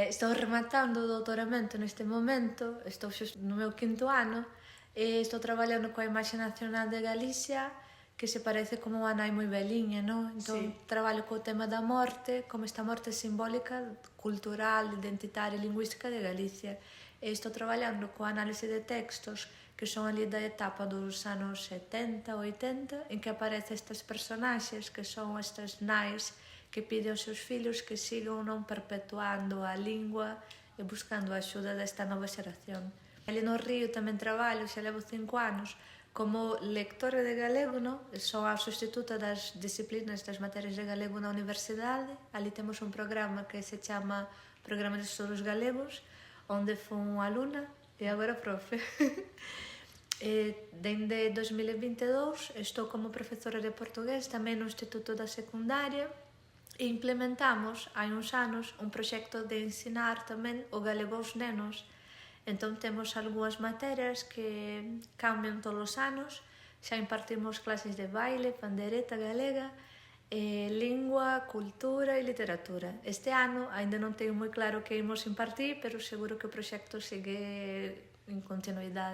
Estou rematando o doutoramento neste momento, estou no meu quinto ano, e estou traballando coa imaxe nacional de Galicia, que se parece como unha nai moi veliña, non? Entón, traballo co tema da morte, como esta morte simbólica, cultural, identitaria e lingüística de Galicia. E estou traballando coa análise de textos que son ali da etapa dos anos 70, 80, en que aparecen estas personaxes que son estas nais que piden aos seus fillos que sigan non perpetuando a lingua e buscando a axuda desta nova xeración. Ali no Río tamén traballo, xa levo 5 anos, como lectora de galego, non? Son a sustituta das disciplinas das materias de galego na universidade. Ali temos un programa que se chama Programa de Estudos Galegos, onde fun alumna e agora profe. Dende 2022 estou como profesora de portugués tamén no Instituto da Secundaria e implementamos hai uns anos un proxecto de ensinar tamén o galego aos nenos. Entón temos algunhas materias que cambian todos os anos, xa impartimos clases de baile, pandereta galega, lingua, cultura e literatura. Este ano ainda non teño moi claro que imos impartir, pero seguro que o proxecto segue en continuidade.